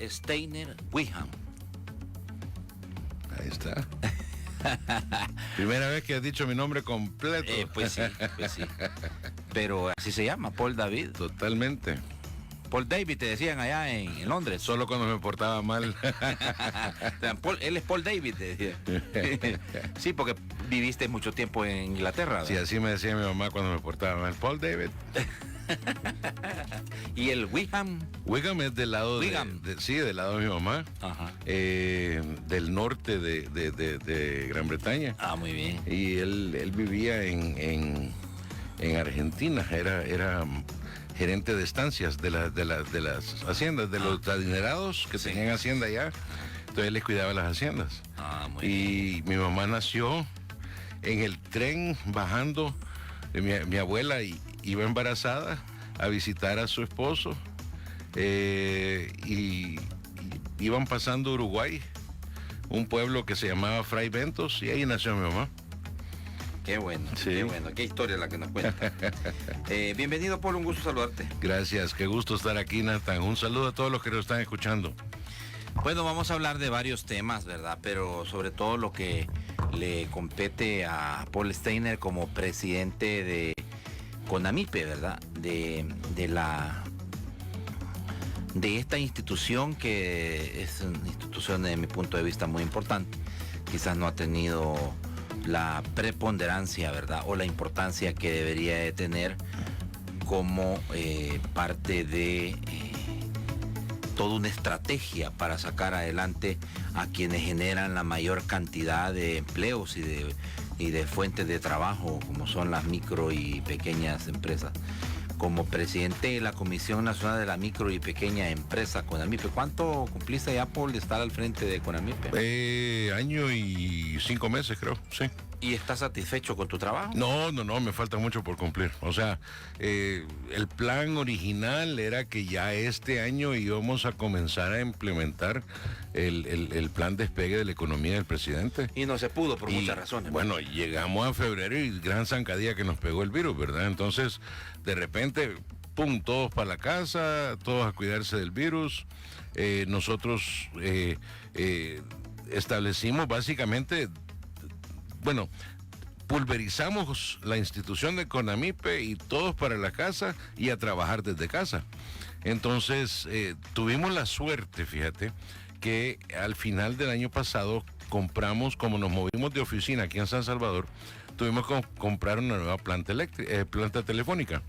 Steiner Wiham. Ahí está. Primera vez que has dicho mi nombre completo. Pues sí. Pero así se llama, Paul David. Totalmente. Paul David te decían allá en Londres. Solo cuando me portaba mal. Él es Paul David, te decían. Sí, porque viviste mucho tiempo en Inglaterra, ¿verdad? Sí, así me decía mi mamá cuando me portaba mal. Paul David. ¿Y el Wiham? Wickham es del lado sí, del lado de mi mamá. Ajá. Del norte de Gran Bretaña. Ah, muy bien. Y él vivía en Argentina, era gerente de estancias de las haciendas, de los adinerados que tenían hacienda allá. Entonces él les cuidaba las haciendas. Ah, muy Y mi mamá nació en el tren bajando. Mi abuela iba embarazada a visitar a su esposo y iban pasando Uruguay, un pueblo que se llamaba Fray Bentos, y ahí nació mi mamá. Qué bueno, Sí. qué bueno, qué historia la que nos cuenta. Bienvenido, Paul, un gusto saludarte. Gracias, qué gusto estar aquí, Nathan. Un saludo a todos los que nos están escuchando. Bueno, vamos a hablar de varios temas, ¿verdad? Pero sobre todo lo que le compete a Paul Steiner como presidente de CONAMIPE, ¿verdad? De esta institución, que es una institución desde mi punto de vista muy importante. Quizás no ha tenido la preponderancia, ¿verdad? O la importancia que debería de tener como parte de toda una estrategia para sacar adelante a quienes generan la mayor cantidad de empleos y de fuentes de trabajo, como son las micro y pequeñas empresas. Como presidente de la Comisión Nacional de la Micro y Pequeña Empresa, CONAMIPE, ¿cuánto cumpliste ya, Paul, de estar al frente de CONAMIPE? Año y 5 meses, creo, sí. ¿Y estás satisfecho con tu trabajo? No, me falta mucho por cumplir. O sea, el plan original era que ya este año íbamos a comenzar a implementar el plan despegue de la economía del presidente. Y no se pudo por muchas razones. Bueno, llegamos a febrero y gran zancadilla que nos pegó el virus, ¿verdad? Entonces, de repente, pum, todos para la casa, todos a cuidarse del virus. Nosotros establecimos básicamente, bueno, pulverizamos la institución de CONAMIPE y todos para la casa y a trabajar desde casa. Entonces, tuvimos la suerte, fíjate, que al final del año pasado compramos, como nos movimos de oficina aquí en San Salvador, tuvimos que comprar una nueva planta telefónica.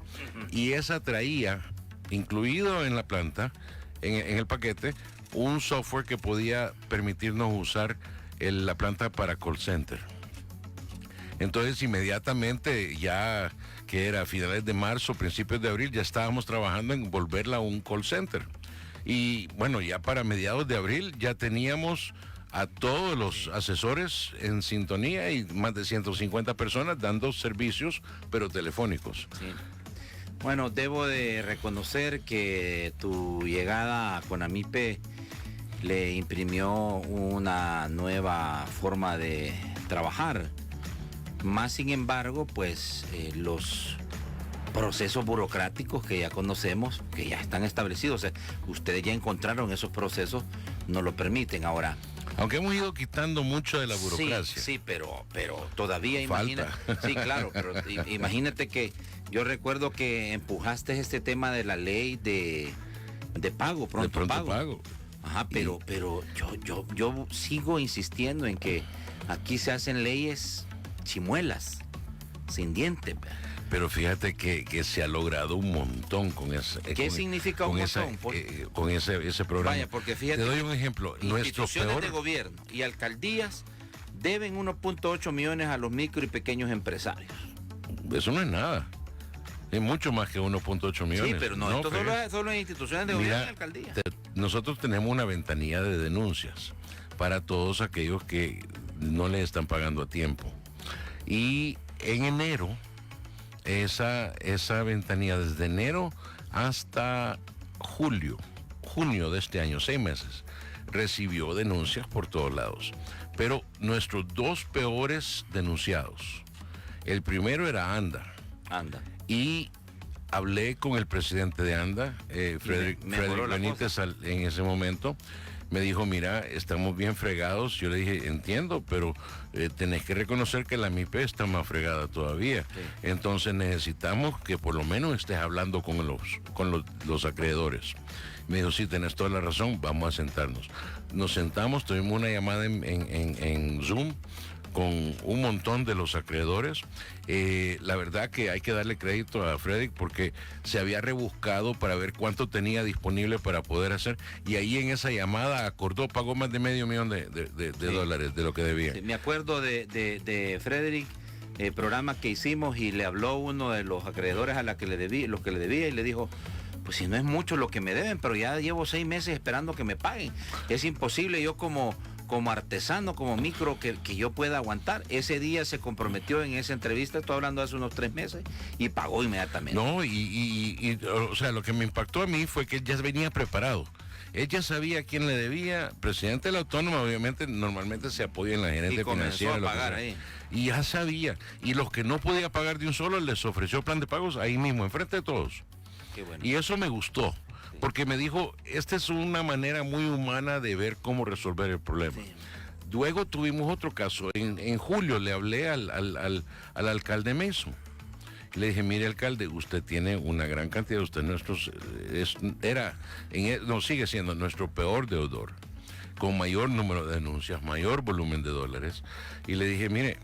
Y esa traía, incluido en la planta, en el paquete, un software que podía permitirnos usar la planta para call center. Entonces inmediatamente, ya que era a finales de marzo, principios de abril, ya estábamos trabajando en volverla a un call center. Y bueno, ya para mediados de abril ya teníamos a todos los asesores en sintonía y más de 150 personas dando servicios, pero telefónicos. Sí. Bueno, debo de reconocer que tu llegada a CONAMIPE le imprimió una nueva forma de trabajar. Más sin embargo, pues los procesos burocráticos que ya conocemos, que ya están establecidos, o sea, ustedes ya encontraron esos procesos, no lo permiten ahora. Aunque hemos ido quitando mucho de la burocracia. Sí, pero todavía falta. Sí, claro, pero imagínate que yo recuerdo que empujaste este tema de la ley de pago, pronto pago. Ajá, pero yo sigo insistiendo en que aquí se hacen leyes chimuelas, sin dientes. Pero fíjate que se ha logrado un montón con ese. ¿Qué significa un montón? Con ese programa. Vaya, porque fíjate. Te doy un ejemplo. Instituciones de gobierno y alcaldías deben 1.8 millones a los micro y pequeños empresarios. Eso no es nada. Es mucho más que 1.8 millones. Sí, pero no, esto solo en instituciones de gobierno y alcaldías. Nosotros tenemos una ventanilla de denuncias para todos aquellos que no le están pagando a tiempo. Y en enero, esa ventanilla desde enero hasta junio de este año, 6 meses, recibió denuncias por todos lados. Pero nuestros 2 peores denunciados, el primero era ANDA. Anda. Y Hablé con el presidente de ANDA, Frederick Benítez, en ese momento. Me dijo, mira, estamos bien fregados. Yo le dije, entiendo, pero tenés que reconocer que la MIPE está más fregada todavía. Sí. Entonces necesitamos que por lo menos estés hablando con los acreedores. Me dijo, sí, tenés toda la razón, vamos a sentarnos. Nos sentamos, tuvimos una llamada en Zoom con un montón de los acreedores. La verdad que hay que darle crédito a Frederick porque se había rebuscado para ver cuánto tenía disponible para poder hacer, y ahí en esa llamada acordó, pagó más de $500,000 sí. dólares de lo que debía. Sí, me acuerdo de Frederick, el programa que hicimos, y le habló uno de los acreedores a los que le debía, y le dijo, pues si no es mucho lo que me deben, pero ya llevo 6 meses esperando que me paguen. Es imposible yo como artesano, como micro, que yo pueda aguantar. Ese día se comprometió en esa entrevista, estoy hablando hace unos 3 meses, y pagó inmediatamente. No, o sea, lo que me impactó a mí fue que él ya venía preparado. Él ya sabía a quién le debía. Presidente de la Autónoma, obviamente, normalmente se apoya en la gerente financiera. A pagar ahí. Y ya sabía. Y los que no podía pagar de un solo, les ofreció plan de pagos ahí mismo, enfrente de todos. Qué bueno. Y eso me gustó. Porque me dijo, esta es una manera muy humana de ver cómo resolver el problema. Sí. Luego tuvimos otro caso. En julio le hablé al alcalde Mason. Le dije, mire, alcalde, usted tiene una gran cantidad, usted sigue siendo nuestro peor deudor, con mayor número de denuncias, mayor volumen de dólares. Y le dije, mire,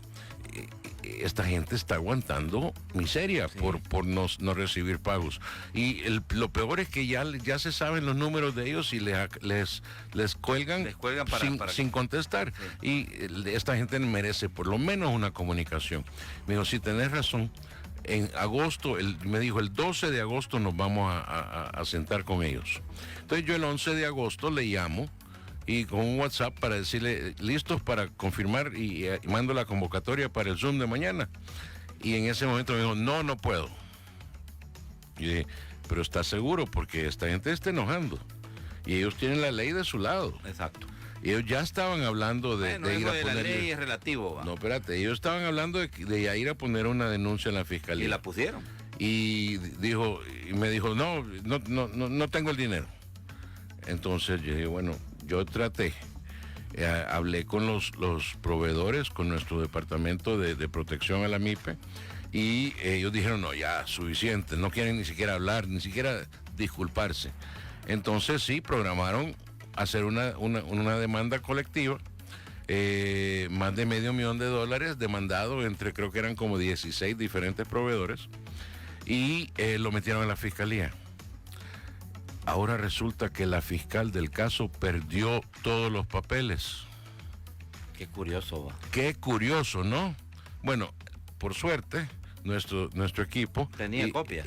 esta gente está aguantando miseria, sí, por no recibir pagos. Y lo peor es que ya se saben los números de ellos y les cuelgan sin contestar. Sí. Y esta gente merece por lo menos una comunicación. Me dijo, si tenés razón, en agosto, me dijo, el 12 de agosto nos vamos a sentar con ellos. Entonces yo el 11 de agosto le llamo y con un WhatsApp para decirle, listos para confirmar, y mando la convocatoria para el Zoom de mañana. Y en ese momento me dijo, no puedo. Y dije, pero ¿estás seguro? Porque esta gente está enojando. Y ellos tienen la ley de su lado. Exacto. Ellos ya estaban hablando de ir a poner... la ley es relativo. ¿Va? No, espérate, ellos estaban hablando de ir a poner una denuncia en la fiscalía. Y la pusieron. Y me dijo, no tengo el dinero. Entonces yo dije, bueno, yo traté, hablé con los proveedores, con nuestro departamento de protección a la MIPE, y ellos dijeron, no, ya, suficiente, no quieren ni siquiera hablar, ni siquiera disculparse. Entonces sí, programaron hacer una demanda colectiva, más de $500,000 demandado entre, creo que eran como 16 diferentes proveedores, y lo metieron en la fiscalía. Ahora resulta que la fiscal del caso perdió todos los papeles. Qué curioso, va. Qué curioso, ¿no? Bueno, por suerte, nuestro equipo tenía copia.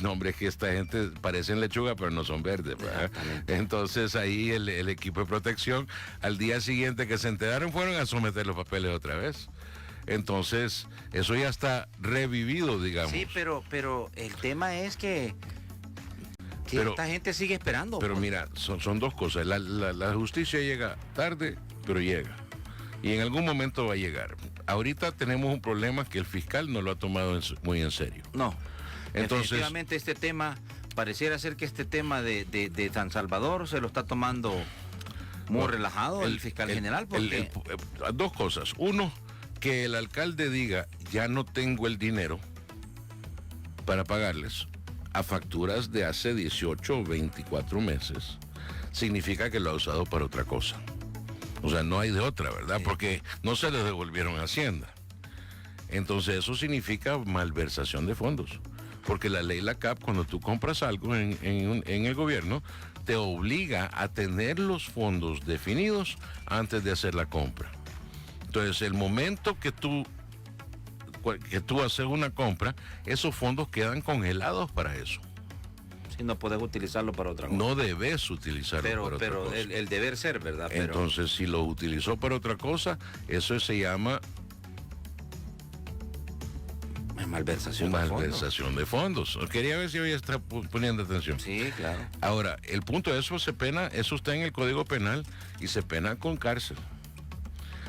No, hombre, es que esta gente parecen lechuga, pero no son verdes, ¿verdad? Entonces ahí el equipo de protección, al día siguiente que se enteraron, fueron a someter los papeles otra vez. Entonces, eso ya está revivido, digamos. Sí, pero el tema es que esta gente sigue esperando. Pero mira, son dos cosas. La justicia llega tarde, pero llega. Y en algún momento va a llegar. Ahorita tenemos un problema que el fiscal no lo ha tomado muy en serio. No. Entonces, definitivamente este tema, pareciera ser que este tema de San Salvador se lo está tomando muy relajado el fiscal general. Porque... dos cosas. Uno, que el alcalde diga, ya no tengo el dinero para pagarles a facturas de hace 18 o 24 meses, significa que lo ha usado para otra cosa. O sea, no hay de otra, ¿verdad? Sí. Porque no se les devolvieron a Hacienda. Entonces eso significa malversación de fondos. Porque la ley LACAP, cuando tú compras algo en el gobierno, te obliga a tener los fondos definidos antes de hacer la compra. Entonces, el momento que tú haces una compra, esos fondos quedan congelados para eso. Si no puedes utilizarlo para otra cosa. No debes utilizarlo para otra cosa. Pero el deber ser, ¿verdad? Entonces, si lo utilizó para otra cosa, eso se llama... malversación de fondos. Quería ver si hoy está poniendo atención. Sí, claro. Ahora, el punto de eso eso está en el Código Penal y se pena con cárcel.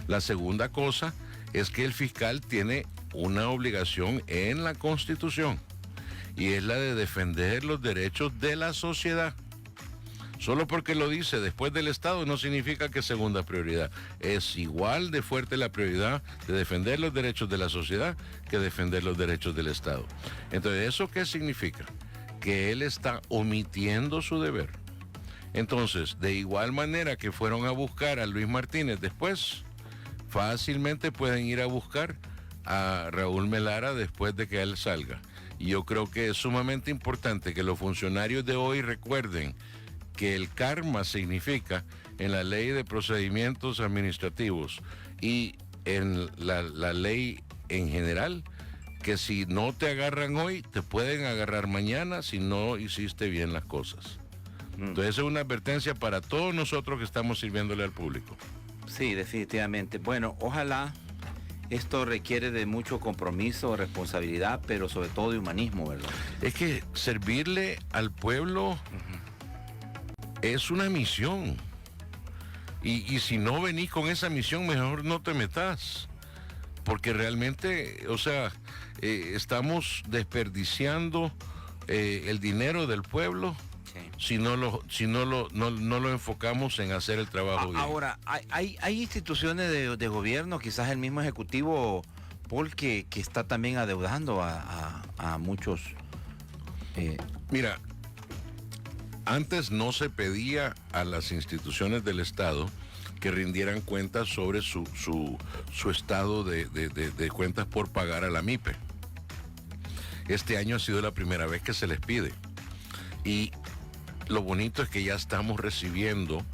La segunda cosa es que el fiscal tiene una obligación en la Constitución, y es la de defender los derechos de la sociedad. Solo porque lo dice después del Estado no significa que es segunda prioridad. Es igual de fuerte la prioridad de defender los derechos de la sociedad que defender los derechos del Estado. Entonces, ¿eso qué significa? Que él está omitiendo su deber. Entonces, de igual manera que fueron a buscar a Luis Martínez después, fácilmente pueden ir a buscar a Raúl Melara después de que él salga. Y yo creo que es sumamente importante que los funcionarios de hoy recuerden que el karma significa en la ley de procedimientos administrativos y en la ley en general, que si no te agarran hoy, te pueden agarrar mañana si no hiciste bien las cosas. Entonces es una advertencia para todos nosotros que estamos sirviéndole al público. Sí, definitivamente. Bueno, ojalá esto requiere de mucho compromiso, responsabilidad, pero sobre todo de humanismo, ¿verdad? Es que servirle al pueblo es una misión. Y si no venís con esa misión, mejor no te metas. Porque realmente, o sea, estamos desperdiciando el dinero del pueblo si no lo enfocamos en hacer el trabajo bien. Ahora, hay instituciones de gobierno, quizás el mismo Ejecutivo, Paul, que está también adeudando a muchos. Mira, antes no se pedía a las instituciones del Estado que rindieran cuentas sobre su estado de cuentas por pagar a la MIPE. Este año ha sido la primera vez que se les pide. Y lo bonito es que ya estamos recibiendo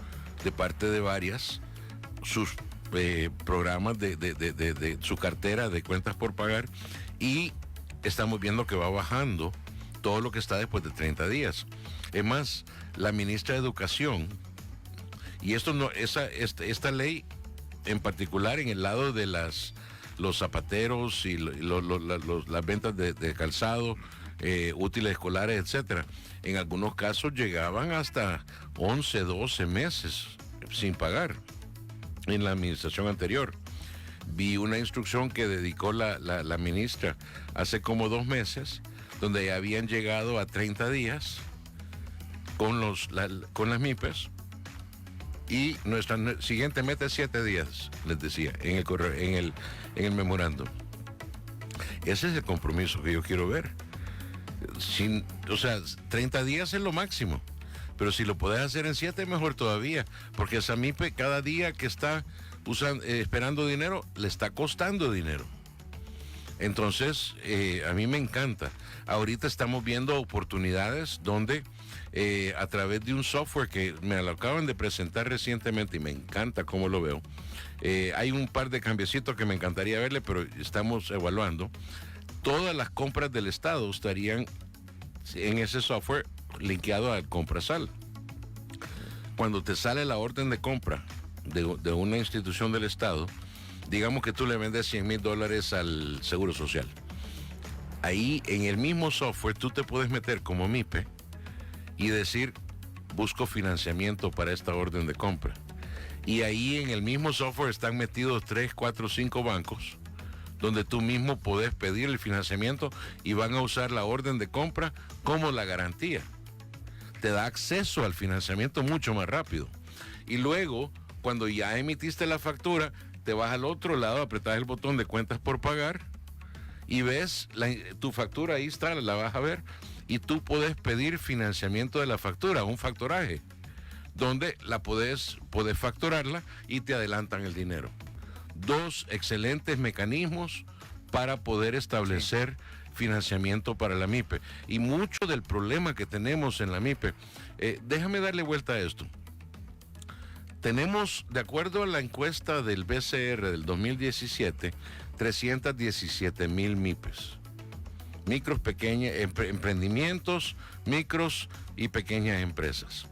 de parte de varias sus programas de su cartera de cuentas por pagar, y estamos viendo que va bajando todo lo que está después de 30 días. Es más, la ministra de Educación, y esto no, esta ley en particular en el lado de los zapateros y las ventas de calzado, útiles escolares, etcétera, en algunos casos llegaban hasta 11, 12 meses sin pagar en la administración anterior. Vi una instrucción que dedicó la ministra hace como 2 meses, donde ya habían llegado a 30 días con las MIPES, y nuestra siguiente meta es 7 días, les decía, en el memorando. Ese es el compromiso que yo quiero ver. O sea, 30 días es lo máximo, pero si lo puedes hacer en 7, mejor todavía, porque esa MIPE cada día que está esperando dinero, le está costando dinero. Entonces, a mí me encanta. Ahorita estamos viendo oportunidades donde a través de un software que me lo acaban de presentar recientemente y me encanta cómo lo veo. Hay un par de cambiecitos que me encantaría verle, pero estamos evaluando. Todas las compras del Estado estarían en ese software linkeado al Comprasal. Cuando te sale la orden de compra de una institución del Estado, digamos que tú le vendes $100,000 al Seguro Social. Ahí en el mismo software tú te puedes meter como MIPE y decir, busco financiamiento para esta orden de compra. Y ahí en el mismo software están metidos 3, 4, 5 bancos, donde tú mismo podés pedir el financiamiento y van a usar la orden de compra como la garantía. Te da acceso al financiamiento mucho más rápido. Y luego, cuando ya emitiste la factura, te vas al otro lado, apretás el botón de cuentas por pagar y ves tu factura, ahí está, la vas a ver, y tú puedes pedir financiamiento de la factura, un factoraje, donde podés facturarla y te adelantan el dinero. 2 excelentes mecanismos para poder establecer financiamiento para la MIPE. Y mucho del problema que tenemos en la MIPE, déjame darle vuelta a esto. Tenemos, de acuerdo a la encuesta del BCR del 2017, 317,000 MIPES. Micros, pequeños, emprendimientos, micros y pequeñas empresas.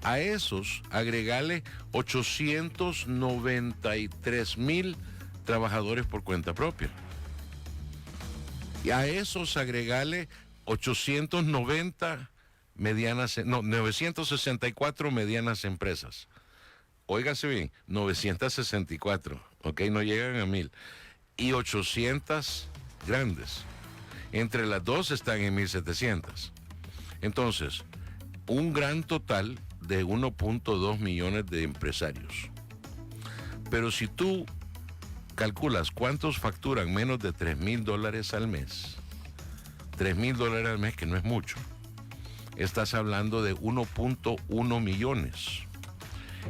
A esos agregarle 893,000 trabajadores por cuenta propia. Y a esos agregarle 964 medianas empresas. Óigase bien, 964, ¿ok? No llegan a 1,000. Y 800 grandes. Entre las dos están en 1.700. Entonces, un gran total de 1.2 millones de empresarios. Pero si tú calculas cuántos facturan menos de $3,000 al mes, $3,000 al mes, que no es mucho, estás hablando de 1.1 millones.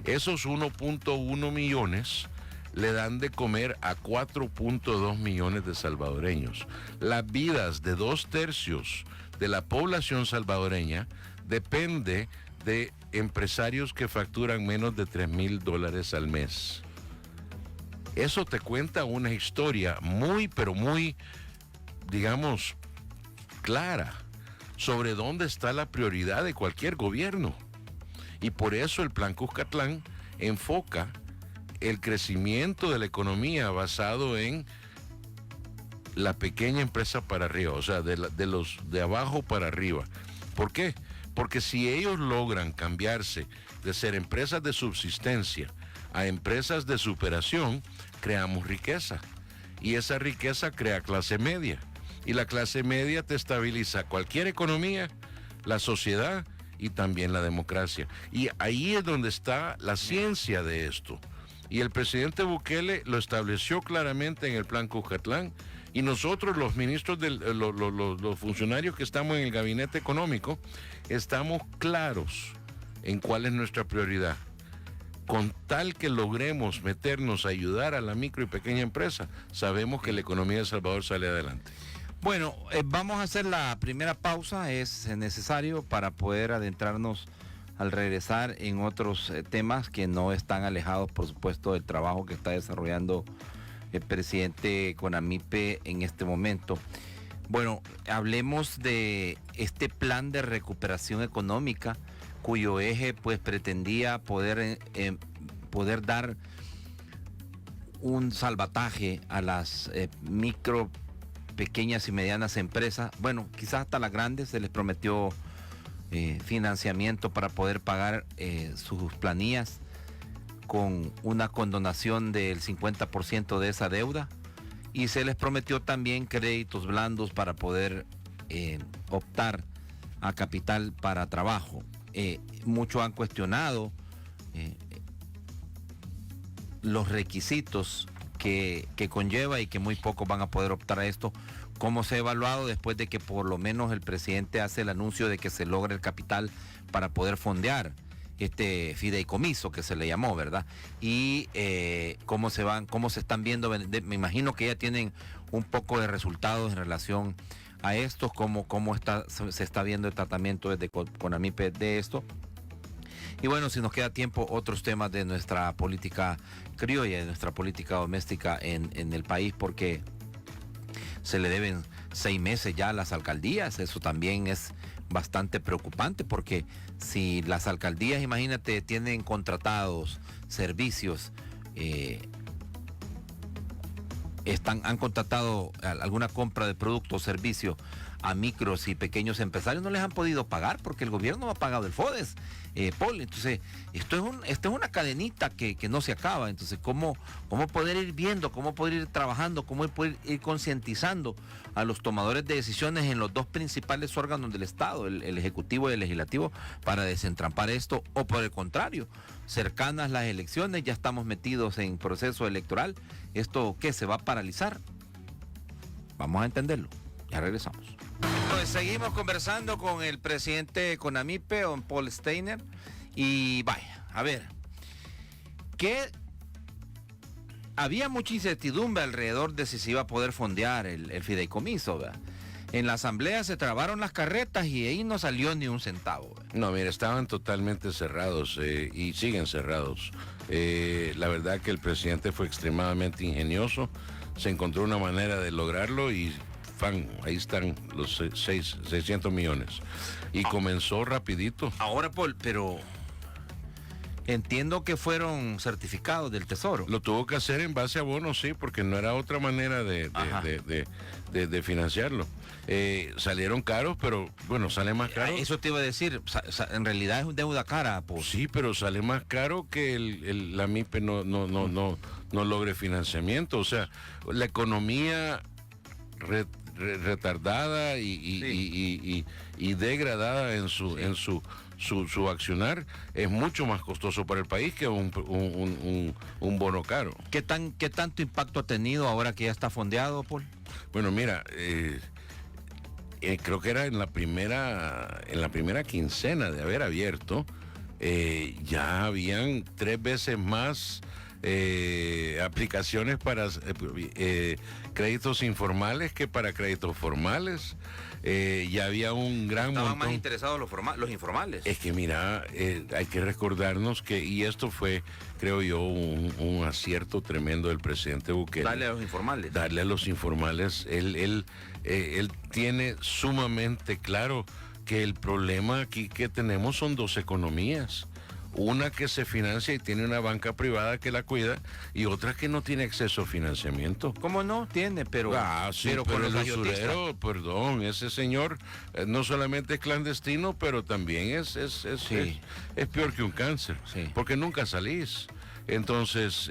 Esos 1.1 millones le dan de comer a 4.2 millones de salvadoreños. Las vidas de 2/3 de la población salvadoreña depende de empresarios que facturan menos de $3,000 al mes. Eso te cuenta una historia muy, pero muy, digamos, clara sobre dónde está la prioridad de cualquier gobierno. Y por eso el Plan Cuscatlán enfoca el crecimiento de la economía basado en la pequeña empresa para arriba, o sea, de los de abajo para arriba. ¿Por qué? Porque si ellos logran cambiarse de ser empresas de subsistencia a empresas de superación, creamos riqueza. Y esa riqueza crea clase media. Y la clase media te estabiliza cualquier economía, la sociedad y también la democracia. Y ahí es donde está la ciencia de esto. Y el presidente Bukele lo estableció claramente en el Plan Cuscatlán. Y nosotros, los ministros, los funcionarios que estamos en el gabinete económico, estamos claros en cuál es nuestra prioridad. Con tal que logremos meternos a ayudar a la micro y pequeña empresa, sabemos que la economía de El Salvador sale adelante. Bueno, vamos a hacer la primera pausa, es necesario para poder adentrarnos al regresar en otros temas que no están alejados, por supuesto, del trabajo que está desarrollando el presidente CONAMIPE en este momento. Bueno, hablemos de este plan de recuperación económica, cuyo eje pues pretendía poder dar un salvataje a las micro, pequeñas y medianas empresas. Bueno, quizás hasta las grandes se les prometió financiamiento para poder pagar sus planillas con una condonación del 50% de esa deuda, y se les prometió también créditos blandos para poder optar a capital para trabajo. Muchos han cuestionado los requisitos que conlleva y que muy pocos van a poder optar a esto. ¿Cómo se ha evaluado después de que por lo menos el presidente hace el anuncio de que se logre el capital para poder fondear este fideicomiso que se le llamó, ¿verdad? Y cómo se están viendo, me imagino que ya tienen un poco de resultados en relación a esto, cómo se está viendo el tratamiento desde CONAMIPE de esto. Y bueno, si nos queda tiempo, otros temas de nuestra política criolla, de nuestra política doméstica en el país, porque se le deben 6 meses ya a las alcaldías. Eso también es bastante preocupante, porque si las alcaldías, imagínate, tienen contratados servicios, han contratado alguna compra de productos o servicios a micros y pequeños empresarios, no les han podido pagar porque el gobierno no ha pagado el FODES, Paul. Entonces, esto es una cadenita que no se acaba. Entonces, ¿cómo poder ir viendo, cómo poder ir trabajando, cómo poder ir concientizando a los tomadores de decisiones en los dos principales órganos del Estado, el Ejecutivo y el Legislativo, para desentrampar esto? O por el contrario, cercanas las elecciones, ya estamos metidos en proceso electoral, ¿esto qué, se va a paralizar? Vamos a entenderlo. Ya regresamos. Pues seguimos conversando con el presidente de CONAMIPE, don Paul Steiner. Y vaya, a ver, que había mucha incertidumbre alrededor de si se iba a poder fondear el fideicomiso, ¿verdad? En la asamblea se trabaron las carretas y ahí no salió ni un centavo, ¿verdad? No, mira, estaban totalmente cerrados y siguen cerrados. La verdad que el presidente fue extremadamente ingenioso, se encontró una manera de lograrlo y ahí están los 600 millones. Y comenzó rapidito. Ahora, Paul, pero entiendo que fueron certificados del Tesoro. Lo tuvo que hacer en base a bonos, sí, porque no era otra manera de financiarlo. Salieron caros, pero bueno, sale más caro. Eso te iba a decir, en realidad es deuda cara, Paul. Sí, pero sale más caro que la MIPE no logre financiamiento. O sea, la economía retardada y degradada en su accionar, es mucho más costoso para el país que un bono caro. ¿Qué tanto impacto ha tenido ahora que ya está fondeado, Paul? Bueno, mira, creo que era en la primera quincena de haber abierto, ya habían 3 veces más aplicaciones para créditos informales que para créditos formales. Ya había un gran Estaban montón. más interesados los informales. Es que mira, hay que recordarnos que, y esto fue, creo yo, un acierto tremendo del presidente Bukele. Darle a los informales. Darle a los informales. Él tiene sumamente claro que el problema aquí que tenemos son 2 economías. Una que se financia y tiene una banca privada que la cuida, y otra que no tiene acceso a financiamiento. ¿Cómo no? Tiene, pero... Sí, pero pero con el los usurero, perdón, ese señor no solamente es clandestino, pero también es peor que un cáncer, Sí. porque nunca salís. Entonces,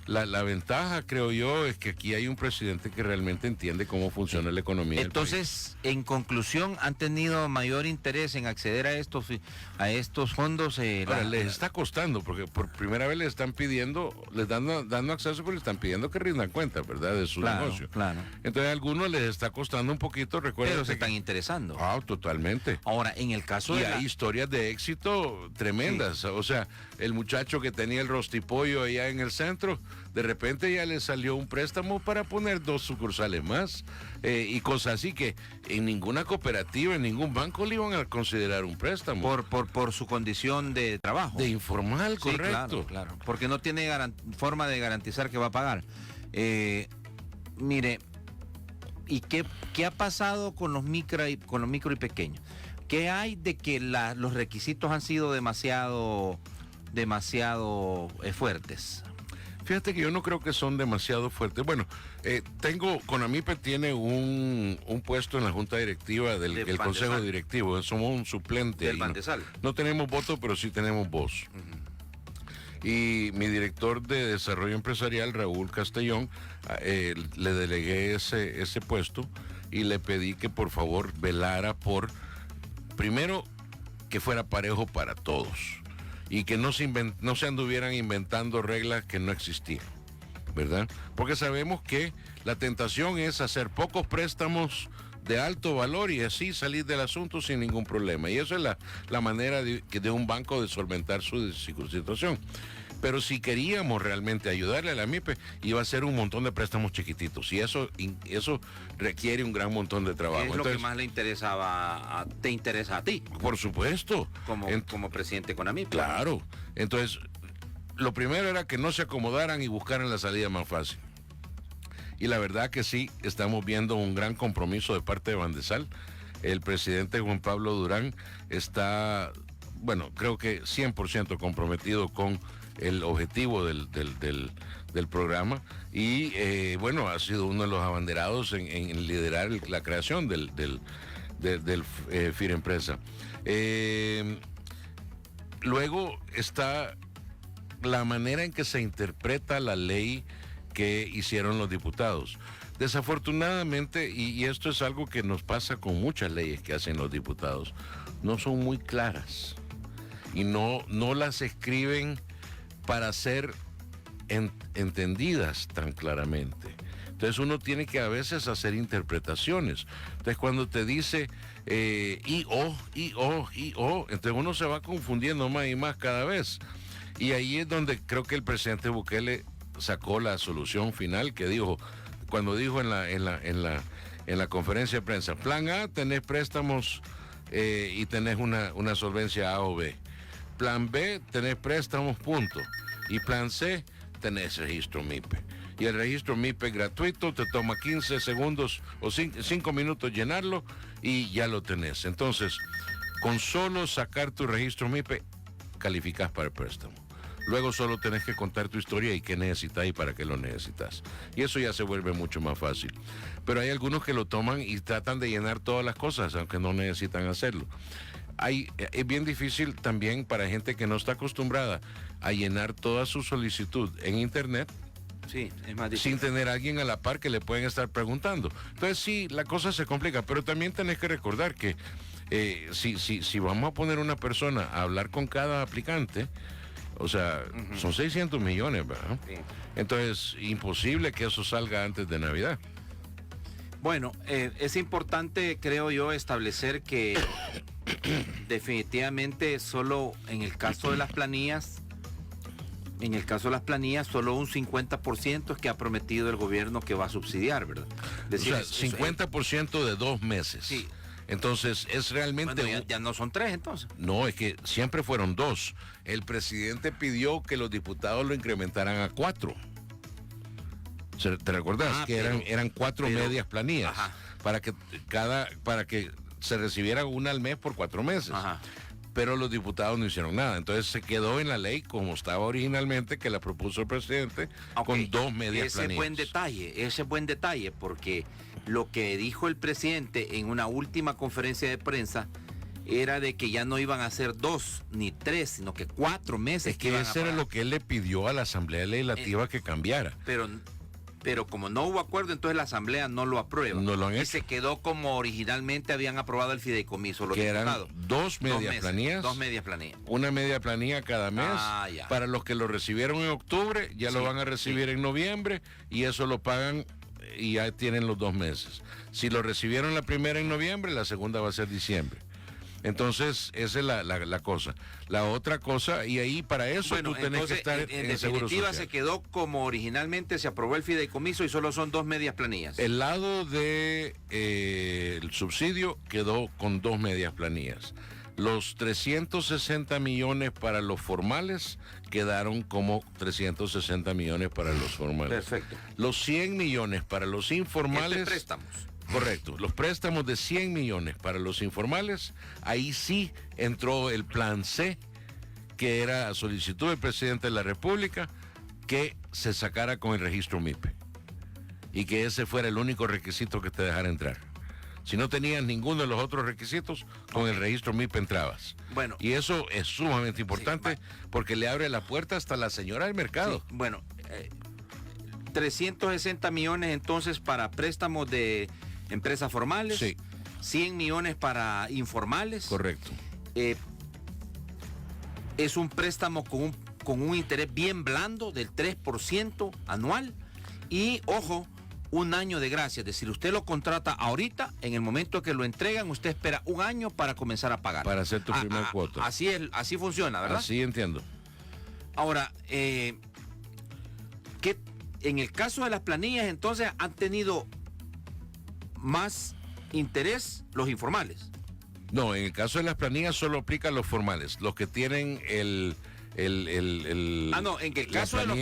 la ventaja, creo yo, es que aquí hay un presidente que realmente entiende cómo funciona la economía del país. Entonces, en conclusión, ¿han tenido mayor interés en acceder a estos fondos? Ahora, les está costando, porque por primera vez les están pidiendo, les dando acceso, pero les están pidiendo que rindan cuenta, ¿verdad?, de su negocio. Claro. Entonces, a algunos les está costando un poquito, recuerden. Pero se están interesando. Totalmente. Ahora, en el caso Y de hay historias de éxito tremendas. Sí. O sea, el muchacho que tenía el rostipollo allá en el centro, de repente ya le salió un préstamo para poner 2 sucursales más, y cosas así que en ninguna cooperativa, en ningún banco le iban a considerar un préstamo. Por su condición de trabajo. De informal, sí, correcto. Claro. Porque no tiene forma de garantizar que va a pagar. Mire, ¿y qué ha pasado con los micro y pequeños? ¿Qué hay de que los requisitos han sido demasiado fuertes? Fíjate que yo no creo que son demasiado fuertes. Bueno, CONAMIPE tiene un puesto en la junta directiva del consejo directivo. Somos un suplente. Del Bandesal. No tenemos voto, pero sí tenemos voz. Y mi director de desarrollo empresarial, Raúl Castellón, le delegué ese puesto y le pedí que por favor velara por, primero, que fuera parejo para todos y que no se anduvieran inventando reglas que no existían, ¿verdad? Porque sabemos que la tentación es hacer pocos préstamos de alto valor y así salir del asunto sin ningún problema. Y eso es la manera de un banco de solventar su situación. Pero si queríamos realmente ayudarle a la MIPE, iba a ser un montón de préstamos chiquititos. Y eso requiere un gran montón de trabajo. Es lo que más te interesa a ti. Por supuesto. Como presidente de CONAMIPE. Claro. Entonces, lo primero era que no se acomodaran y buscaran la salida más fácil. Y la verdad que sí, estamos viendo un gran compromiso de parte de Bandesal. El presidente Juan Pablo Durán está, creo que 100% comprometido con el objetivo del programa y ha sido uno de los abanderados en liderar la creación del FIREmpresa. Luego está la manera en que se interpreta la ley que hicieron los diputados. Desafortunadamente, y esto es algo que nos pasa con muchas leyes que hacen los diputados, no son muy claras y no las escriben para ser entendidas tan claramente. Entonces uno tiene que a veces hacer interpretaciones. Entonces cuando te dice entonces uno se va confundiendo más y más cada vez. Y ahí es donde creo que el presidente Bukele sacó la solución final que dijo, cuando dijo en la conferencia de prensa, plan A, tenés préstamos y tenés una solvencia A o B. Plan B, tenés préstamos, punto. Y plan C, tenés registro MIPE. Y el registro MIPE es gratuito, te toma 15 segundos o 5 minutos llenarlo y ya lo tenés. Entonces, con solo sacar tu registro MIPE, calificás para el préstamo. Luego solo tenés que contar tu historia y qué necesitas y para qué lo necesitas. Y eso ya se vuelve mucho más fácil. Pero hay algunos que lo toman y tratan de llenar todas las cosas, aunque no necesitan hacerlo. Es bien difícil también para gente que no está acostumbrada a llenar toda su solicitud en internet, Sí, es más difícil. Sin tener a alguien a la par que le pueden estar preguntando. Entonces sí, la cosa se complica, pero también tenés que recordar que si vamos a poner una persona a hablar con cada aplicante, o sea, son 600 millones, ¿verdad? Sí. Entonces, imposible que eso salga antes de Navidad. Bueno, es importante, creo yo, establecer que definitivamente solo en el caso de las planillas, solo un 50% es que ha prometido el gobierno que va a subsidiar, ¿verdad? Es decir, o sea, 50% de 2 meses. Sí. Entonces, es realmente... Bueno, ya no son 3 entonces. No, es que siempre fueron 2. El presidente pidió que los diputados lo incrementaran a 4. ¿Te recordás? Que eran 4 medias planillas. Ajá. Para que se recibiera una al mes por 4 meses. Ajá. Pero los diputados no hicieron nada. Entonces se quedó en la ley como estaba originalmente, que la propuso el presidente, con 2 medias planillas. Ese es buen detalle, porque lo que dijo el presidente en una última conferencia de prensa era de que ya no iban a ser 2 ni 3, sino que 4 meses. Es que ese era lo que él le pidió a la Asamblea Legislativa que cambiara. Pero como no hubo acuerdo, entonces la Asamblea no lo aprueba. No lo han hecho. Y se quedó como originalmente habían aprobado el fideicomiso. Los que diputados. Eran 2 medias planillas. 2 medias planillas. Una media planilla cada mes. Ya. Para los que lo recibieron en octubre, ya lo van a recibir en noviembre y eso lo pagan y ya tienen los 2 meses. Si lo recibieron la primera en noviembre, la segunda va a ser diciembre. Entonces, esa es la cosa. La otra cosa, y ahí para eso tú tenés que estar en el Seguro definitiva Social. se quedó como originalmente se aprobó el fideicomiso y solo son 2 medias planillas. El lado de el subsidio quedó con 2 medias planillas. Los 360 millones para los formales quedaron como 360 millones para los formales. Perfecto. Los 100 millones para los informales. Préstamos. Correcto, los préstamos de 100 millones para los informales, ahí sí entró el plan C, que era a solicitud del presidente de la República, que se sacara con el registro MIPE y que ese fuera el único requisito que te dejara entrar. Si no tenías ninguno de los otros requisitos, con el registro MIPE entrabas. Bueno, y eso es sumamente importante porque le abre la puerta hasta la señora del mercado. Sí, bueno, 360 millones entonces para préstamos de empresas formales, 100 millones para informales. Correcto. Es un préstamo con un interés bien blando del 3% anual y, ojo, un año de gracia. Es decir, usted lo contrata ahorita, en el momento que lo entregan, usted espera un año para comenzar a pagar. Para hacer tu primer cuota. Así funciona, ¿verdad? Así entiendo. Ahora, en el caso de las planillas, entonces, han tenido más interés los informales. No, en el caso de las planillas solo aplican los formales, los que tienen en el caso de los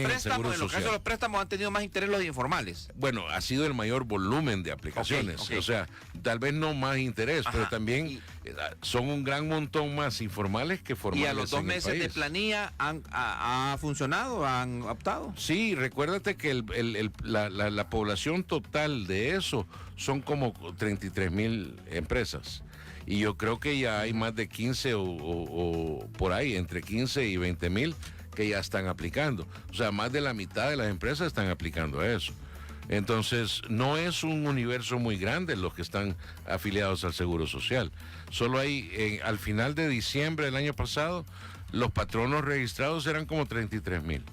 préstamos han tenido más interés los informales. Bueno, ha sido el mayor volumen de aplicaciones. Okay. O sea, tal vez no más interés, pero también son un gran montón más informales que formales. ¿Y a los 2 meses de planilla ha funcionado? ¿Han optado? Sí, recuérdate que la población total de eso son como 33,000 empresas. Y yo creo que ya hay más de 15 o por ahí, entre 15 y 20,000 que ya están aplicando. O sea, más de la mitad de las empresas están aplicando a eso. Entonces, no es un universo muy grande los que están afiliados al Seguro Social. Solo hay, al final de diciembre del año pasado, los patronos registrados eran como 33,000.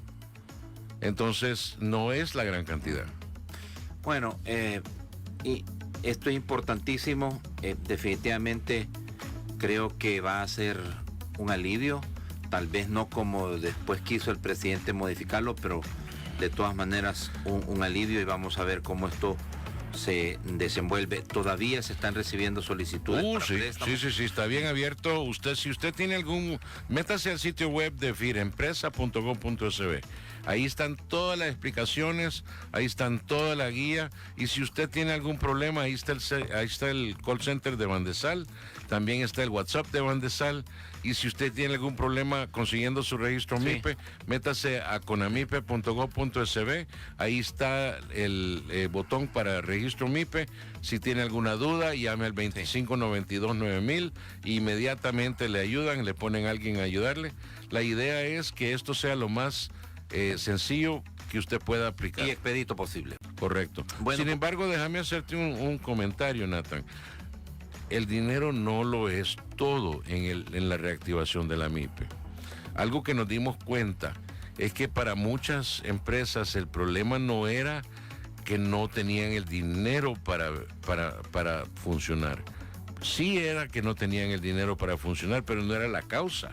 Entonces, no es la gran cantidad. Bueno, y esto es importantísimo. Definitivamente creo que va a ser un alivio. Tal vez no como después quiso el presidente modificarlo, pero de todas maneras un alivio, y vamos a ver cómo esto se desenvuelve. Todavía se están recibiendo solicitudes para préstamos. Sí, está bien abierto. Si usted tiene métase al sitio web de firempresa.gov.sb. Ahí están todas las explicaciones, ahí están toda la guía, y si usted tiene algún problema, ahí está el call center de Bandesal, también está el WhatsApp de Bandesal, y si usted tiene algún problema consiguiendo su registro MIPE, métase a conamipe.gov.sb, ahí está el botón para registro MIPE. Si tiene alguna duda, llame al 2592-9000, inmediatamente le ayudan, le ponen a alguien a ayudarle. La idea es que esto sea lo más sencillo que usted pueda aplicar. Y expedito posible. Correcto. Bueno, sin embargo, déjame hacerte un comentario, Nathan. El dinero no lo es todo en la reactivación de la MIPE. Algo que nos dimos cuenta es que para muchas empresas el problema no era que no tenían el dinero para funcionar. Sí era que no tenían el dinero para funcionar, pero no era la causa.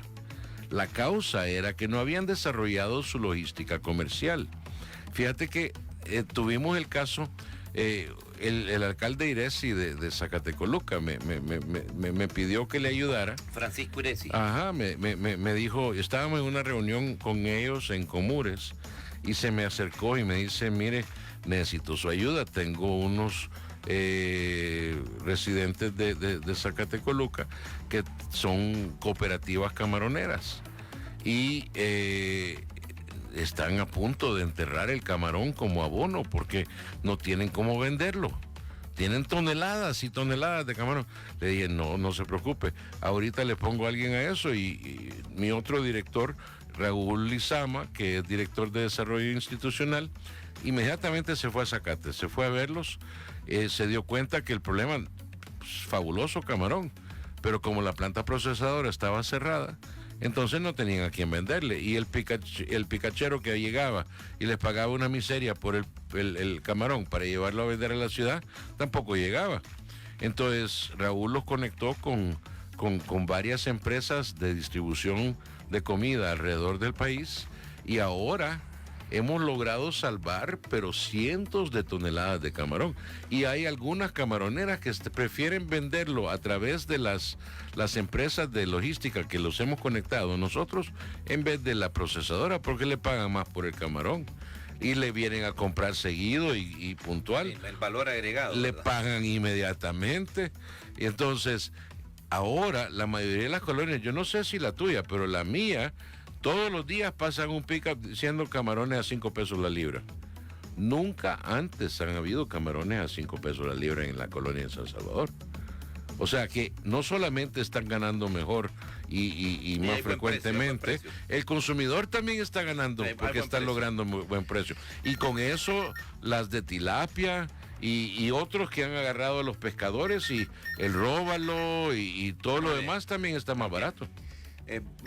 La causa era que no habían desarrollado su logística comercial. Fíjate que tuvimos el caso, el alcalde Iresi de Zacatecoluca me pidió que le ayudara. Francisco Iresi. Ajá, me dijo, estábamos en una reunión con ellos en Comures y se me acercó y me dice, mire, necesito su ayuda, tengo unos residentes de Zacatecoluca que son cooperativas camaroneras y están a punto de enterrar el camarón como abono porque no tienen cómo venderlo. Tienen toneladas y toneladas de camarón. Le dije, no se preocupe, ahorita le pongo a alguien a eso y mi otro director, Raúl Lizama, que es director de desarrollo institucional, inmediatamente se fue a Zacate, se fue a verlos, se dio cuenta que el problema, fabuloso camarón, pero como la planta procesadora estaba cerrada, entonces no tenían a quién venderle. Y el picachero que llegaba y les pagaba una miseria por el camarón para llevarlo a vender a la ciudad, tampoco llegaba. Entonces Raúl los conectó con varias empresas de distribución de comida alrededor del país y ahora hemos logrado salvar, pero cientos de toneladas de camarón. Y hay algunas camaroneras que prefieren venderlo a través de las empresas de logística que los hemos conectado nosotros, en vez de la procesadora, porque le pagan más por el camarón. Y le vienen a comprar seguido y puntual. El valor agregado. Le ¿verdad? pagan inmediatamente. Y entonces, ahora la mayoría de las colonias, yo no sé si la tuya, pero la mía, todos los días pasan un pick-up diciendo camarones a 5 pesos la libra. Nunca antes han habido camarones a 5 pesos la libra en la colonia de San Salvador. O sea que no solamente están ganando mejor y más frecuentemente, el consumidor también está ganando porque está logrando muy buen precio. Y con eso las de tilapia y otros que han agarrado a los pescadores y el róbalo y todo lo demás también está más barato.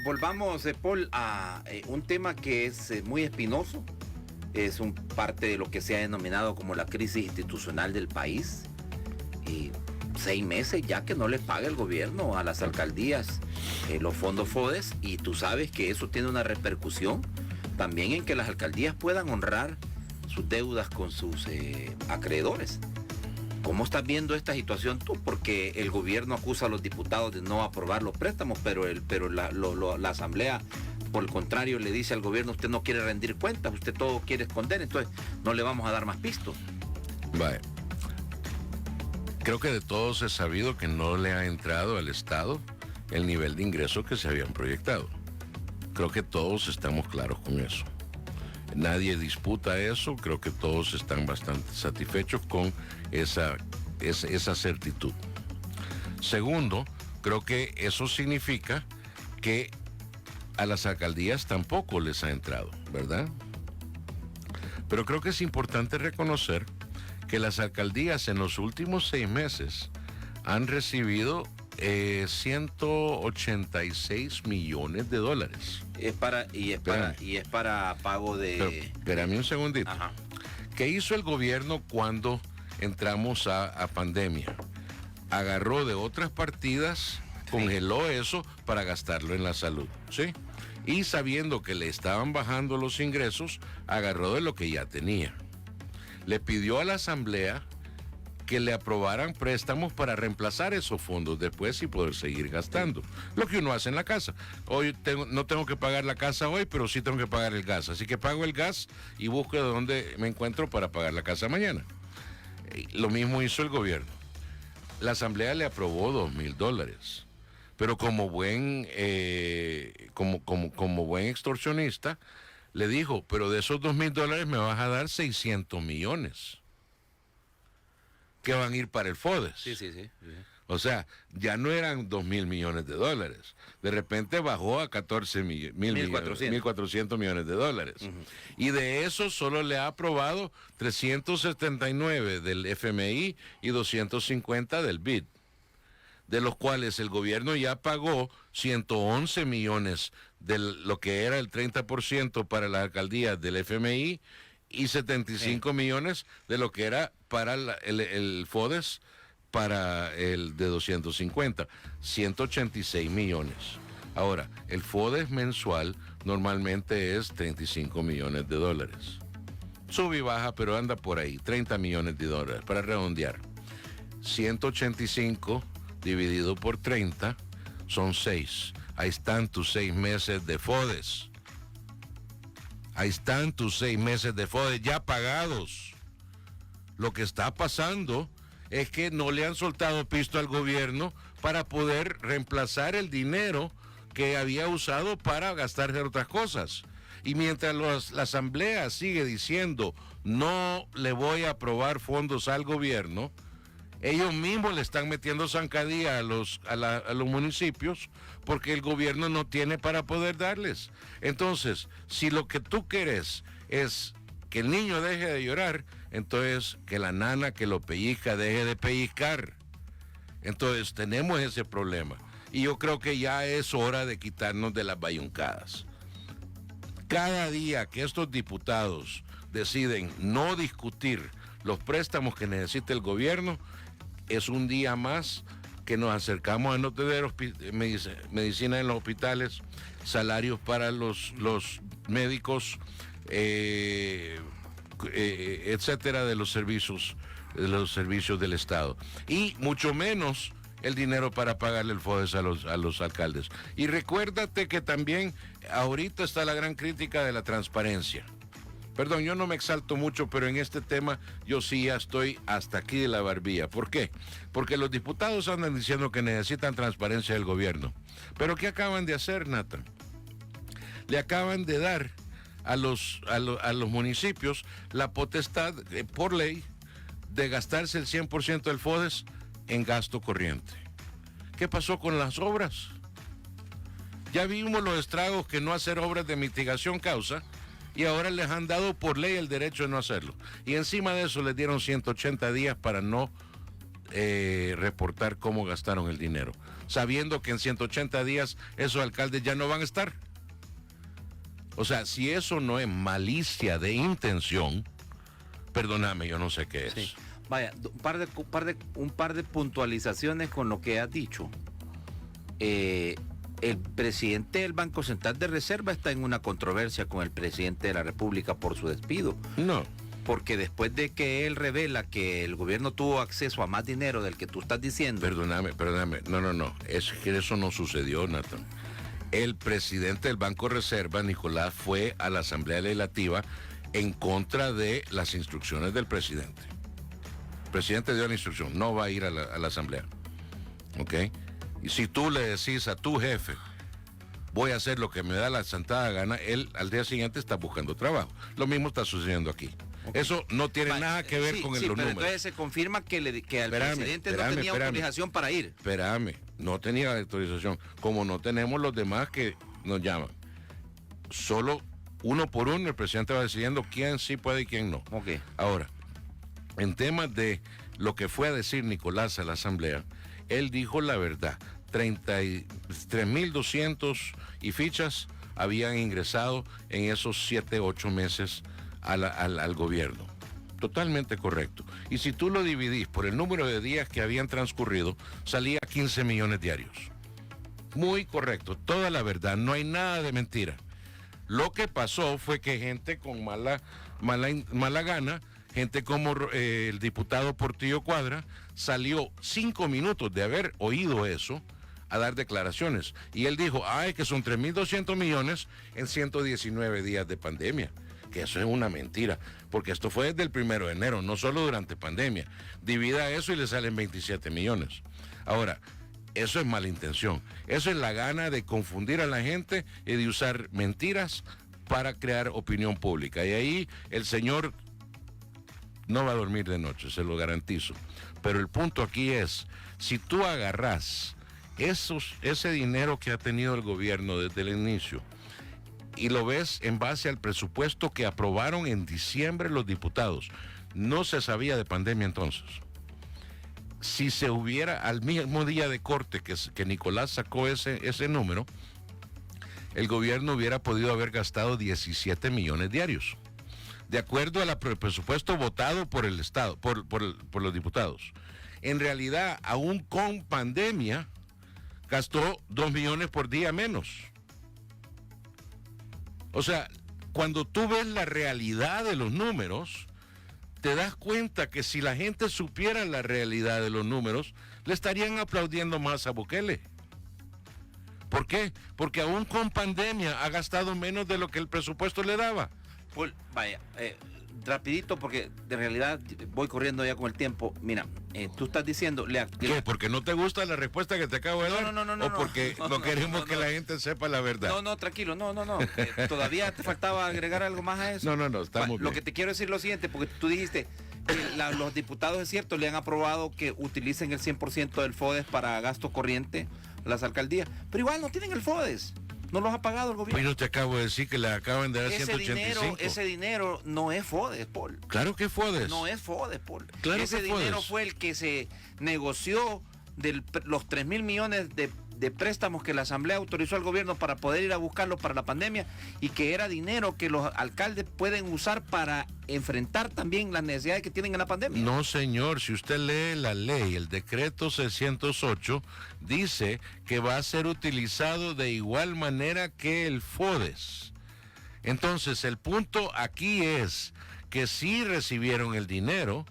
Volvamos, Paul, a un tema que es muy espinoso. Es parte de lo que se ha denominado como la crisis institucional del país. Y 6 meses ya que no le paga el gobierno a las alcaldías los fondos FODES, y tú sabes que eso tiene una repercusión también en que las alcaldías puedan honrar sus deudas con sus acreedores. ¿Cómo estás viendo esta situación tú? Porque el gobierno acusa a los diputados de no aprobar los préstamos, pero la asamblea, por el contrario, le dice al gobierno, usted no quiere rendir cuentas, usted todo quiere esconder, entonces no le vamos a dar más pisto. Vale. Creo que de todos es sabido que no le ha entrado al Estado el nivel de ingreso que se habían proyectado. Creo que todos estamos claros con eso. Nadie disputa eso, creo que todos están bastante satisfechos con esa certitud. Segundo, creo que eso significa que a las alcaldías tampoco les ha entrado, ¿verdad? Pero creo que es importante reconocer que las alcaldías en los últimos 6 meses han recibido 186 millones de dólares. Es para pago de... Pero, espérame un segundito. Ajá. ¿Qué hizo el gobierno cuando entramos a pandemia? Agarró de otras partidas, congeló eso para gastarlo en la salud, ¿sí? Y sabiendo que le estaban bajando los ingresos, agarró de lo que ya tenía. Le pidió a la asamblea que le aprobaran préstamos para reemplazar esos fondos después y poder seguir gastando. Lo que uno hace en la casa. Hoy no tengo que pagar la casa hoy, pero sí tengo que pagar el gas. Así que pago el gas y busco de dónde me encuentro para pagar la casa mañana. Lo mismo hizo el gobierno. La asamblea le aprobó $2,000. Pero como buen extorsionista, le dijo, pero de esos $2,000 me vas a dar 600 millones. Que van a ir para el FODES. Sí. O sea, ya no eran 2.000 millones de dólares. De repente bajó a 14 mil 1.400 millones de dólares. Y de eso solo le ha aprobado 379 del FMI y 250 del BID, de los cuales el gobierno ya pagó 111 millones de lo que era el 30% para las alcaldías del FMI y 75 millones de lo que era para el FODES, para el de 250, 186 millones. Ahora, el FODES mensual normalmente es 35 millones de dólares. Sube y baja, pero anda por ahí, 30 millones de dólares, para redondear. 185 dividido por 30 son 6. Ahí están tus 6 meses de FODES. Ahí están tus 6 meses de FODES ya pagados. Lo que está pasando es que no le han soltado pisto al gobierno para poder reemplazar el dinero que había usado para gastarse en otras cosas. Y mientras la Asamblea sigue diciendo no le voy a aprobar fondos al gobierno, ellos mismos le están metiendo zancadilla a los municipios porque el gobierno no tiene para poder darles. Entonces, si lo que tú quieres es que el niño deje de llorar, entonces que la nana que lo pellizca deje de pellizcar. Entonces tenemos ese problema. Y yo creo que ya es hora de quitarnos de las bayuncadas. Cada día que estos diputados deciden no discutir los préstamos que necesita el gobierno, es un día más que nos acercamos a no tener medicina en los hospitales, salarios para los médicos, etcétera, de los servicios del Estado, y mucho menos el dinero para pagarle el FODES a los alcaldes. Y recuérdate que también ahorita está la gran crítica de la transparencia. Perdón, yo no me exalto mucho, pero en este tema yo sí ya estoy hasta aquí de la barbilla. ¿Por qué? Porque los diputados andan diciendo que necesitan transparencia del gobierno. ¿Pero qué acaban de hacer, Nathan? Le acaban de dar a los municipios la potestad, por ley, de gastarse el 100% del FODES en gasto corriente. ¿Qué pasó con las obras? Ya vimos los estragos que no hacer obras de mitigación causa, y ahora les han dado por ley el derecho de no hacerlo. Y encima de eso les dieron 180 días para no reportar cómo gastaron el dinero, sabiendo que en 180 días esos alcaldes ya no van a estar. O sea, si eso no es malicia de intención, perdóname, yo no sé qué es. Sí. Vaya, un par de puntualizaciones con lo que has dicho. El presidente del Banco Central de Reserva está en una controversia con el presidente de la República por su despido. No. Porque después de que él revela que el gobierno tuvo acceso a más dinero del que tú estás diciendo. Perdóname. No. Es que eso no sucedió, Nathan. El presidente del Banco Reserva, Nicolás, fue a la Asamblea Legislativa en contra de las instrucciones del presidente. El presidente dio la instrucción, no va a ir a la Asamblea. ¿Ok? Y si tú le decís a tu jefe, voy a hacer lo que me da la santada gana, él al día siguiente está buscando trabajo. Lo mismo está sucediendo aquí. Okay. Eso no tiene nada que ver con los números. Entonces se confirma que al presidente no tenía autorización para ir. Espérame, no tenía la autorización, como no tenemos los demás que nos llaman. Solo uno por uno el presidente va decidiendo quién sí puede y quién no. Okay. Ahora, en temas de lo que fue a decir Nicolás a la Asamblea, él dijo la verdad. 33.200 y fichas habían ingresado en esos 7-8 meses al gobierno. Totalmente correcto. Y si tú lo dividís por el número de días que habían transcurrido, salía 15 millones diarios. Muy correcto, toda la verdad, no hay nada de mentira. Lo que pasó fue que gente con mala gana, gente como el diputado Portillo Cuadra, salió 5 minutos de haber oído eso a dar declaraciones. Y él dijo, que son 3.200 millones en 119 días de pandemia. Que eso es una mentira, porque esto fue desde el 1 de enero, no solo durante pandemia. Divida eso y le salen 27 millones. Ahora, eso es mala intención. Eso es la gana de confundir a la gente y de usar mentiras para crear opinión pública. Y ahí el señor no va a dormir de noche, se lo garantizo. Pero el punto aquí es, si tú agarrás ese dinero que ha tenido el gobierno desde el inicio y lo ves en base al presupuesto que aprobaron en diciembre los diputados, no se sabía de pandemia entonces. Si se hubiera, al mismo día de corte que Nicolás sacó ese número, el gobierno hubiera podido haber gastado 17 millones diarios, de acuerdo al presupuesto votado por el Estado, por los diputados. En realidad, aún con pandemia, gastó 2 millones por día menos. O sea, cuando tú ves la realidad de los números, te das cuenta que si la gente supiera la realidad de los números, le estarían aplaudiendo más a Bukele. ¿Por qué? Porque aún con pandemia ha gastado menos de lo que el presupuesto le daba. Pues, vaya, rapidito, porque de realidad voy corriendo ya con el tiempo. Mira, tú estás diciendo... ¿Qué? ¿Porque no te gusta la respuesta que te acabo de dar? No. ¿O porque no queremos que la gente sepa la verdad? No, tranquilo, no. Todavía te faltaba agregar algo más a eso. No, estamos bien. Lo que te quiero decir es lo siguiente, porque tú dijiste que los diputados, es cierto, le han aprobado que utilicen el 100% del FODES para gasto corriente a las alcaldías, pero igual no tienen el FODES. No los ha pagado el gobierno. Pues yo te acabo de decir que le acaban de dar ese 185. Ese dinero no es FODES, Paul. Claro que es FODES. No es FODES, Paul. Claro ese que dinero FODES. fue el que se negoció de los 3,000 millones de préstamos que la Asamblea autorizó al gobierno para poder ir a buscarlo para la pandemia, y que era dinero que los alcaldes pueden usar para enfrentar también las necesidades que tienen en la pandemia. No, señor, si usted lee la ley, el decreto 608 dice que va a ser utilizado de igual manera que el FODES. Entonces, el punto aquí es que sí recibieron el dinero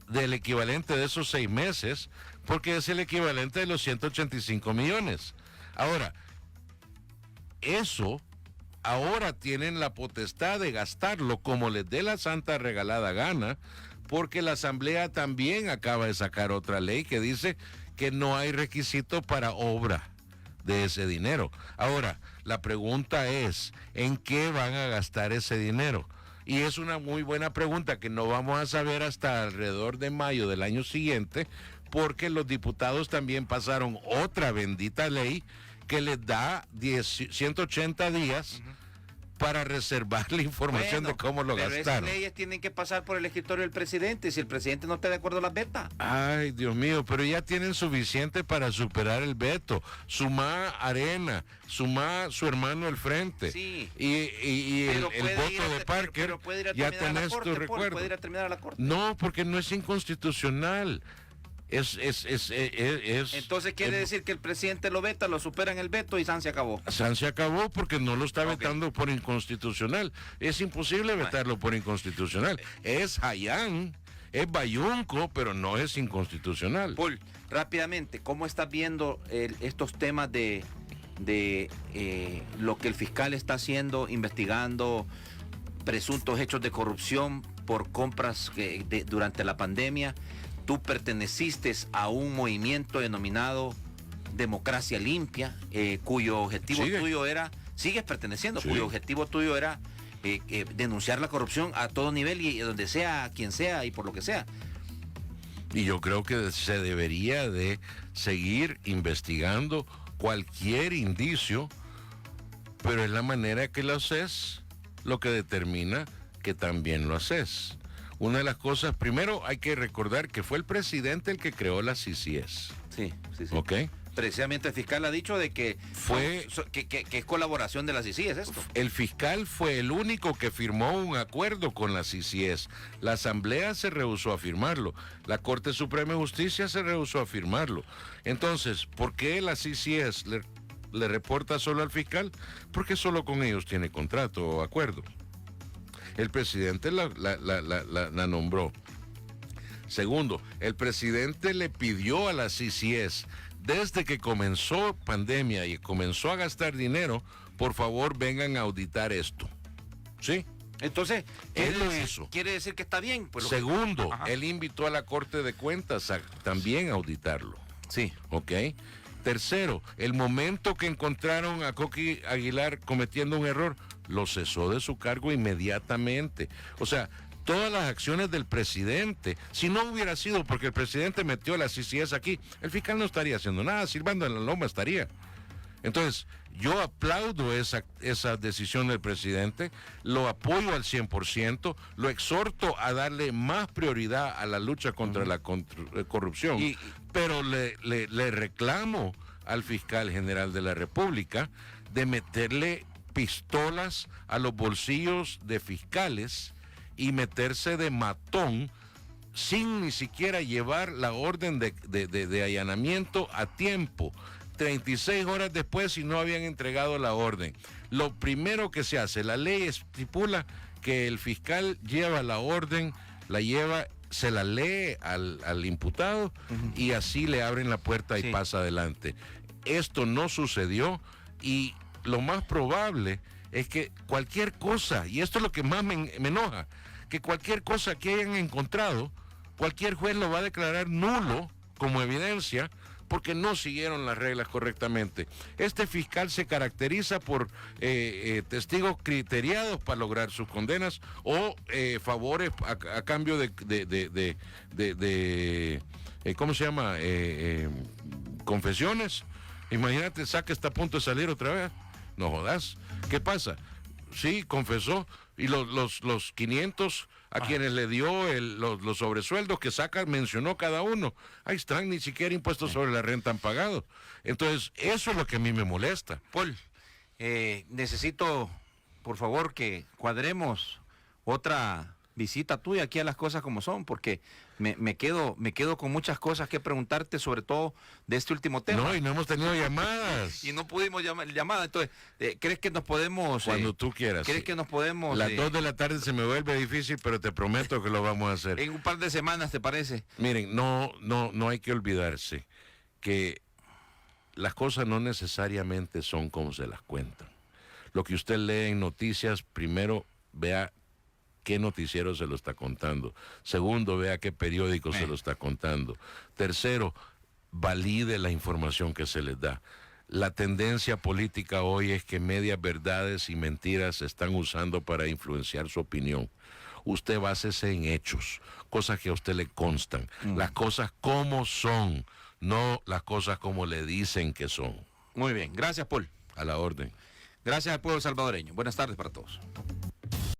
del equivalente de esos 6 meses, porque es el equivalente de los 185 millones. Ahora, eso, ahora tienen la potestad de gastarlo como les dé la santa regalada gana, porque la Asamblea también acaba de sacar otra ley que dice que no hay requisito para obra de ese dinero. Ahora, la pregunta es, ¿en qué van a gastar ese dinero? Y es una muy buena pregunta que no vamos a saber hasta alrededor de mayo del año siguiente, porque los diputados también pasaron otra bendita ley que les da 180 días para reservar la información de cómo lo gastaron. Pero esas leyes tienen que pasar por el escritorio del presidente. Si el presidente no está de acuerdo, las veta. Ay, Dios mío, pero ya tienen suficiente para superar el veto. Sumá Arena, sumá su hermano el Frente. Sí. Y el voto de Parker, ya tenés tu recuerdo. Puede ir a terminar a la corte. No, porque no es inconstitucional. Entonces quiere decir que el presidente lo veta, lo supera en el veto y San se acabó. San se acabó porque no lo está vetando por inconstitucional. Es imposible vetarlo por inconstitucional. Es Hayán, es bayunco, pero no es inconstitucional. Paul, rápidamente, ¿cómo estás viendo estos temas de lo que el fiscal está haciendo, investigando presuntos hechos de corrupción por compras durante la pandemia? Tú perteneciste a un movimiento denominado Democracia Limpia, cuyo objetivo tuyo era, sigues perteneciendo, cuyo objetivo tuyo era denunciar la corrupción a todo nivel y donde sea, a quien sea y por lo que sea. Y yo creo que se debería de seguir investigando cualquier indicio, pero es la manera que lo haces lo que determina que también lo haces. Una de las cosas, primero hay que recordar que fue el presidente el que creó la CCS. Sí. ¿Ok? Precisamente el fiscal ha dicho de que que es colaboración de la CCS esto. El fiscal fue el único que firmó un acuerdo con la CCS. La Asamblea se rehusó a firmarlo. La Corte Suprema de Justicia se rehusó a firmarlo. Entonces, ¿por qué la CCS le reporta solo al fiscal? Porque solo con ellos tiene contrato o acuerdo. El presidente la nombró. Segundo, el presidente le pidió a la CCS, desde que comenzó pandemia y comenzó a gastar dinero, por favor vengan a auditar esto. ¿Sí? Entonces, él lo hizo. Quiere decir que está bien. Pues Segundo, él invitó a la Corte de Cuentas a también auditarlo. Sí. ¿Ok? Tercero, el momento que encontraron a Coqui Aguilar cometiendo un error, lo cesó de su cargo inmediatamente. O sea, todas las acciones del presidente. Si no hubiera sido porque el presidente metió las CCS aquí, el fiscal no estaría haciendo nada, silbando en la loma estaría. Entonces, yo aplaudo esa decisión del presidente, lo apoyo al 100%, lo exhorto a darle más prioridad a la lucha contra la corrupción, pero le reclamo al fiscal general de la República de meterle pistolas a los bolsillos de fiscales y meterse de matón sin ni siquiera llevar la orden de allanamiento a tiempo. 36 horas después y no habían entregado la orden. Lo primero que se hace, la ley estipula que el fiscal lleva la orden, se la lee al imputado y así le abren la puerta y pasa adelante. Esto no sucedió y lo más probable es que cualquier cosa, y esto es lo que más me enoja, que cualquier cosa que hayan encontrado, cualquier juez lo va a declarar nulo como evidencia porque no siguieron las reglas correctamente. Este fiscal se caracteriza por testigos criteriados para lograr sus condenas o favores a cambio de ¿cómo se llama? Confesiones. Imagínate, Saca está a punto de salir otra vez. No jodas. ¿Qué pasa? Sí, confesó. Y los 500 a quienes le dio los sobresueldos que Saca mencionó cada uno, ahí están, ni siquiera impuestos sobre la renta han pagado. Entonces, eso es lo que a mí me molesta. Paul, necesito, por favor, que cuadremos otra visita tuya aquí a Las Cosas Como Son, porque me quedo con muchas cosas que preguntarte, sobre todo de este último tema. No, y no hemos tenido llamadas. Y no pudimos llamar. Entonces, ¿crees que nos podemos... Cuando tú quieras. ¿Crees que nos podemos... Las 2 de la tarde se me vuelve difícil, pero te prometo que lo vamos a hacer. En un par de semanas, ¿te parece? Miren, no hay que olvidarse que las cosas no necesariamente son como se las cuentan. Lo que usted lee en noticias, primero vea qué noticiero se lo está contando. Segundo, vea qué periódico se lo está contando. Tercero, valide la información que se les da. La tendencia política hoy es que medias verdades y mentiras se están usando para influenciar su opinión. Usted básese en hechos, cosas que a usted le constan, las cosas como son, no las cosas como le dicen que son. Muy bien, gracias, Paul. A la orden. Gracias al pueblo salvadoreño. Buenas tardes para todos.